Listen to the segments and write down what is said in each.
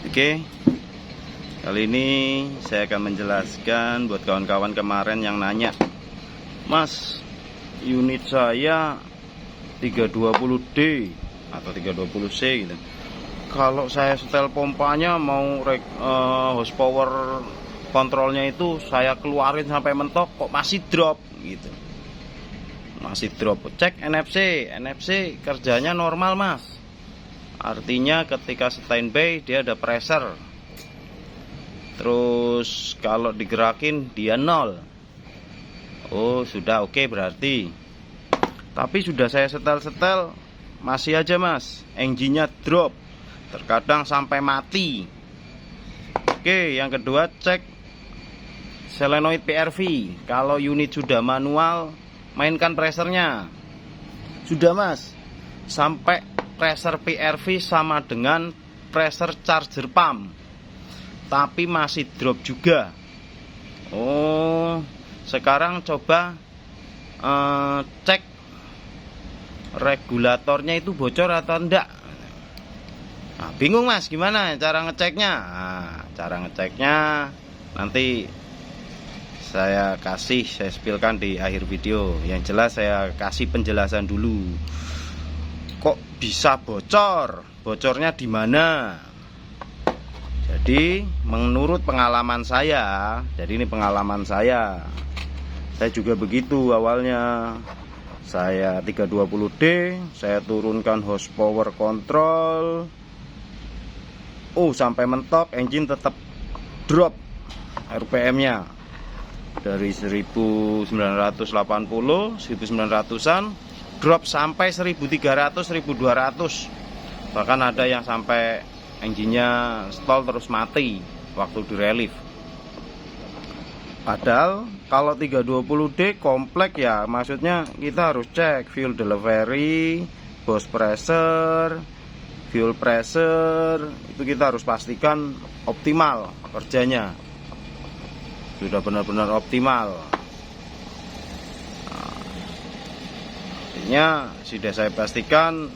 Oke, kali ini saya akan menjelaskan buat kawan-kawan kemarin yang nanya, Mas, unit saya 320D atau 320C gitu. Kalau saya setel pompanya mau horsepower kontrolnya itu saya keluarin sampai mentok kok masih drop gitu. Masih drop. Cek NFC, NFC kerjanya normal, Mas. Artinya ketika standby dia ada pressure. Terus kalau digerakin dia nol. Oh, sudah oke berarti. Tapi sudah saya setel-setel masih aja, Mas. Engine-nya drop. Terkadang sampai mati. Oke, yang kedua cek solenoid PRV. Kalau unit sudah manual, mainkan pressernya. Sudah, Mas. Sampai pressure PRV sama dengan pressure charger pump, tapi masih drop juga. Oh, sekarang coba cek regulatornya itu bocor atau enggak. Nah, bingung, Mas, gimana cara ngeceknya? Nah, cara ngeceknya nanti saya spillkan di akhir video. Yang jelas saya kasih penjelasan dulu. Kok bisa bocor? Bocornya di mana? Jadi menurut pengalaman saya, jadi ini pengalaman saya juga begitu awalnya. Saya 320D, saya turunkan horsepower control. Oh, sampai mentok, engine tetap drop RPM-nya dari 1980, 1900-an drop sampai 1300, 1200. Bahkan ada yang sampai engine-nya stall terus mati waktu di relief. Padahal kalau 320D komplek ya, maksudnya kita harus cek fuel delivery, boost pressure, fuel pressure, itu kita harus pastikan optimal kerjanya. Sudah benar-benar optimal. Sudah saya pastikan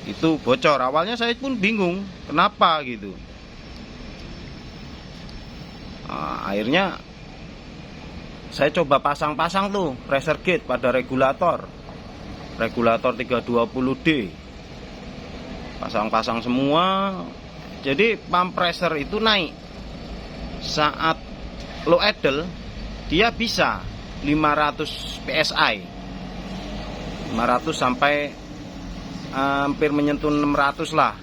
itu bocor. Awalnya saya pun bingung kenapa gitu. Akhirnya saya coba pasang-pasang tuh pressure gauge pada regulator 320D, pasang-pasang semua. Jadi pump pressure itu naik. Saat low idle dia bisa 500 PSI, 500 sampai hampir menyentuh 600 lah,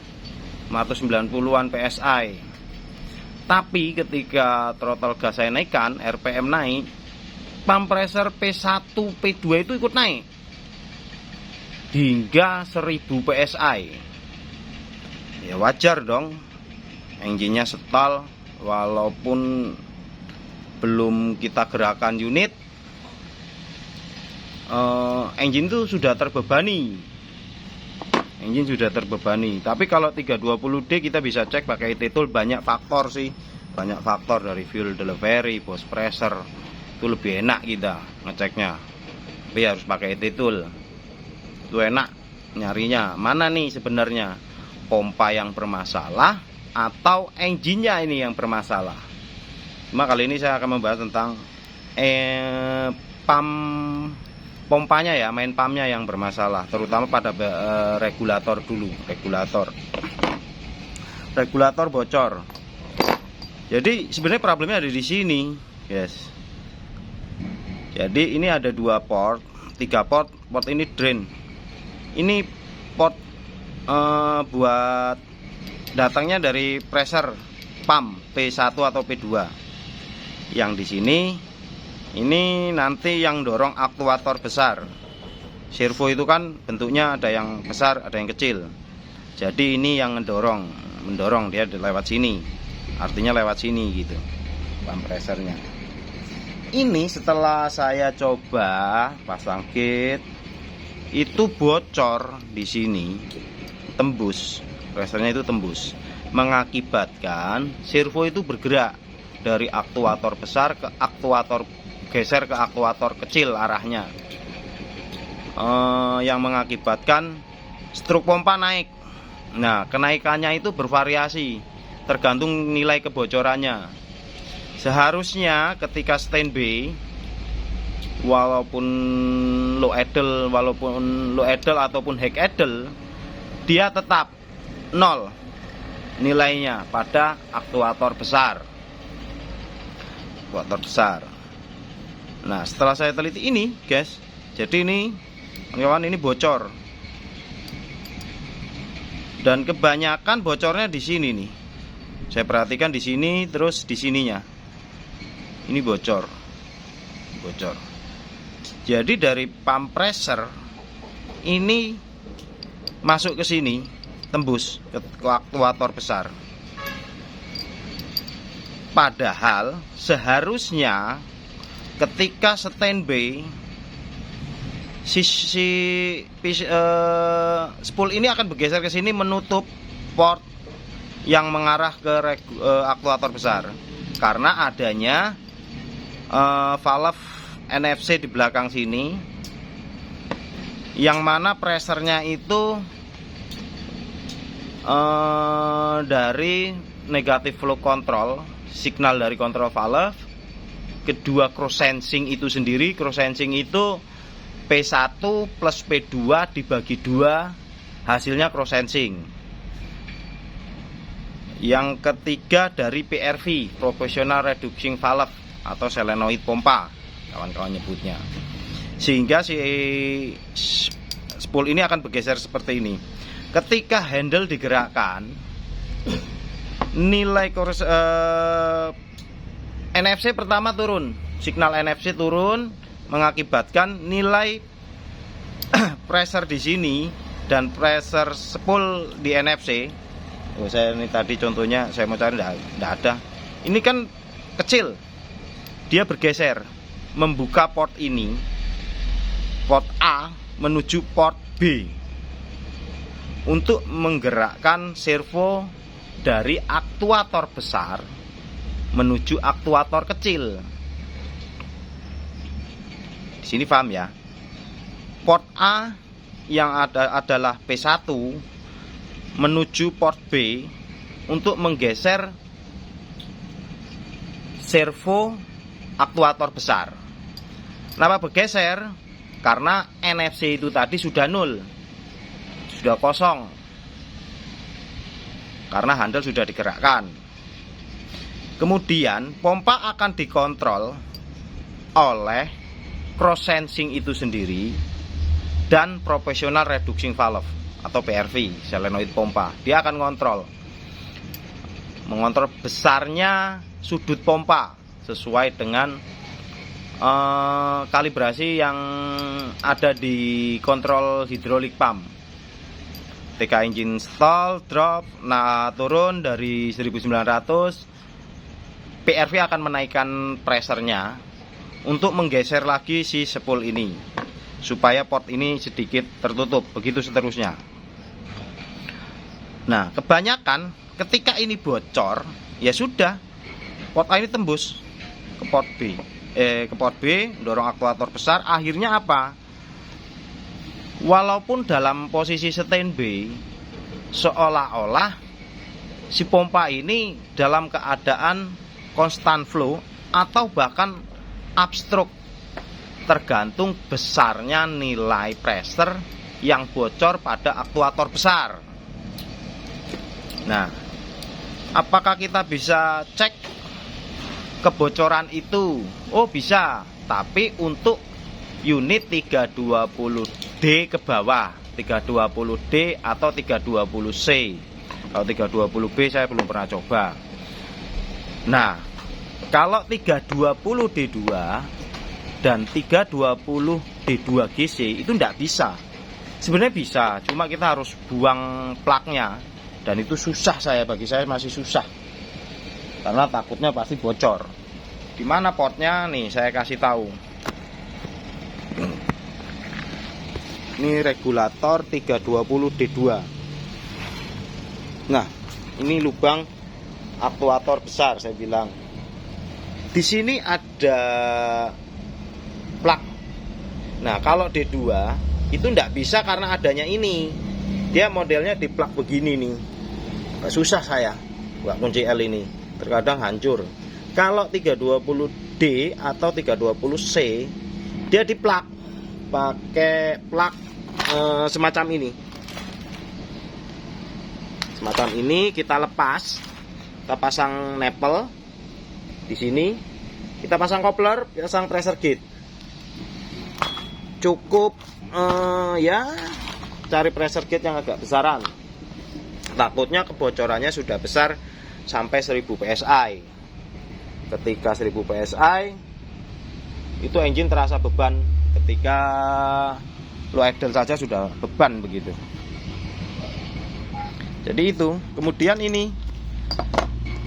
490-an PSI. Tapi ketika throttle gas saya naikkan, RPM naik, pump pressure P1, P2 itu ikut naik hingga 1000 PSI. Ya wajar dong, engine-nya stall walaupun belum kita gerakan unit. Engine itu sudah terbebani. Tapi kalau 320D kita bisa cek pakai IT-Tool. Banyak faktor sih, banyak faktor dari fuel delivery, boost pressure. Itu lebih enak kita ngeceknya. Tapi harus pakai IT-Tool. Itu enak nyarinya. Mana nih sebenarnya pompa yang bermasalah atau engine-nya ini yang bermasalah. Cuma kali ini saya akan membahas tentang pompanya ya, main pumpnya yang bermasalah, terutama pada regulator dulu. Regulator bocor. Jadi sebenarnya problemnya ada di sini, guys. Jadi ini ada 2 port, 3 port. Port ini drain. Ini port buat datangnya dari pressure pump P1 atau P2. Yang di sini ini nanti yang dorong aktuator besar. Servo itu kan bentuknya ada yang besar, ada yang kecil. Jadi ini yang mendorong dia lewat sini. Artinya lewat sini gitu, pump pressure-nya. Ini setelah saya coba pasang gate, itu bocor di sini, tembus. Pressure-nya itu tembus, mengakibatkan servo itu bergerak dari aktuator besar ke aktuator, geser ke aktuator kecil arahnya, yang mengakibatkan struk pompa naik. Nah, kenaikannya itu bervariasi tergantung nilai kebocorannya. Seharusnya ketika standby, walaupun low idle ataupun high idle, dia tetap 0 nilainya pada aktuator besar. Nah, setelah saya teliti ini, guys, jadi ini kawan, ini bocor. Dan kebanyakan bocornya di sini nih. Saya perhatikan di sini, terus di sininya. Ini bocor. Jadi dari pump pressure ini masuk ke sini, tembus ke aktuator besar. Padahal seharusnya ketika standby spool ini akan bergeser ke sini menutup port yang mengarah ke aktuator besar, karena adanya valve NFC di belakang sini, yang mana pressernya itu dari negatif flow control, signal dari kontrol valve, kedua cross sensing itu sendiri. Cross sensing itu P1 plus P2 dibagi 2, hasilnya cross sensing. Yang ketiga dari PRV, Professional Reducing Valve atau solenoid pompa, kawan-kawan nyebutnya. Sehingga si spool ini akan bergeser seperti ini. Ketika handle digerakkan, nilai NFC pertama turun, signal NFC turun, mengakibatkan nilai pressure di sini dan pressure spool di NFC. Saya ini tadi contohnya saya mau cari, tidak ada. Ini kan kecil, dia bergeser membuka port ini, port A menuju port B, untuk menggerakkan servo dari aktuator besar menuju aktuator kecil. Di sini paham ya? Port A yang adalah P1 menuju port B untuk menggeser servo aktuator besar. Kenapa bergeser? Karena NFC itu tadi sudah 0, sudah kosong, karena handle sudah digerakkan. Kemudian pompa akan dikontrol oleh cross sensing itu sendiri dan Professional Reducing Valve atau PRV, solenoid pompa. Dia akan mengontrol besarnya sudut pompa sesuai dengan kalibrasi yang ada di kontrol hidrolik pump. TK engine stall, drop, nah turun dari 1900, PRV akan menaikkan pressernya untuk menggeser lagi si spool ini supaya port ini sedikit tertutup, begitu seterusnya. Nah, kebanyakan ketika ini bocor, ya sudah, port A ini tembus ke port B, dorong aktuator besar. Akhirnya apa? Walaupun dalam posisi standby, seolah-olah si pompa ini dalam keadaan constant flow atau bahkan upstroke, tergantung besarnya nilai pressure yang bocor pada aktuator besar. Nah, apakah kita bisa cek kebocoran itu? Oh bisa, tapi untuk unit 320D ke bawah, 320D atau 320C. Kalau 320B saya belum pernah coba. Nah, kalau 320D2 dan 320D2GC itu tidak bisa. Sebenarnya bisa, cuma kita harus buang plaknya, dan itu susah. Bagi saya masih susah, karena takutnya pasti bocor. Gimana portnya? Nih saya kasih tahu. Ini regulator 320D2. Nah, ini lubang aktuator besar, saya bilang. Di sini ada plak. Nah, kalau D2 itu tidak bisa karena adanya ini. Dia modelnya di plug begini nih. Gak susah saya buat kunci L ini, terkadang hancur. Kalau 320D atau 320C dia di plug pakai plug semacam ini. Semacam ini kita lepas, kita pasang nepel di sini, kita pasang coupler, pasang pressure gauge. Cukup ya cari pressure gauge yang agak besaran. Takutnya kebocorannya sudah besar sampai 1000 PSI. Ketika 1000 PSI itu engine terasa beban. Ketika low idle saja sudah beban begitu. Jadi itu. Kemudian ini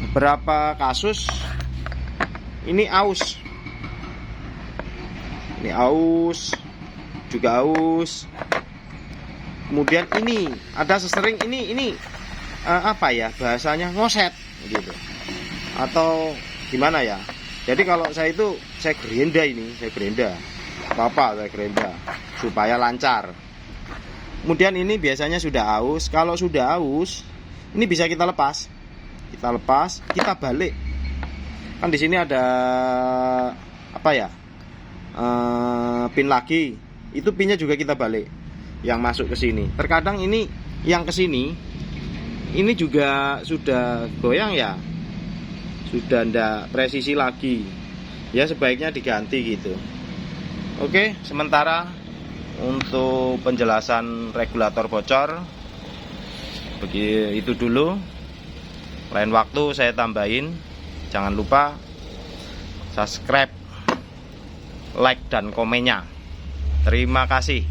beberapa kasus ini aus. Ini aus, juga aus. Kemudian ini ada sesering ini apa ya bahasanya, ngoset gitu. Atau gimana ya? Jadi kalau saya itu saya gerenda saya gerenda supaya lancar. Kemudian ini biasanya sudah aus. Kalau sudah aus, ini bisa kita lepas. Kita balik. Kan di sini ada apa ya? Pin lagi. Itu pinnya juga kita balik. Yang masuk ke sini. Terkadang ini yang ke sini ini juga sudah goyang ya. Sudah ndak presisi lagi. Ya sebaiknya diganti gitu. Oke, sementara untuk penjelasan regulator bocor begitu dulu. Lain waktu saya tambahin. Jangan lupa subscribe, like dan komennya. Terima kasih.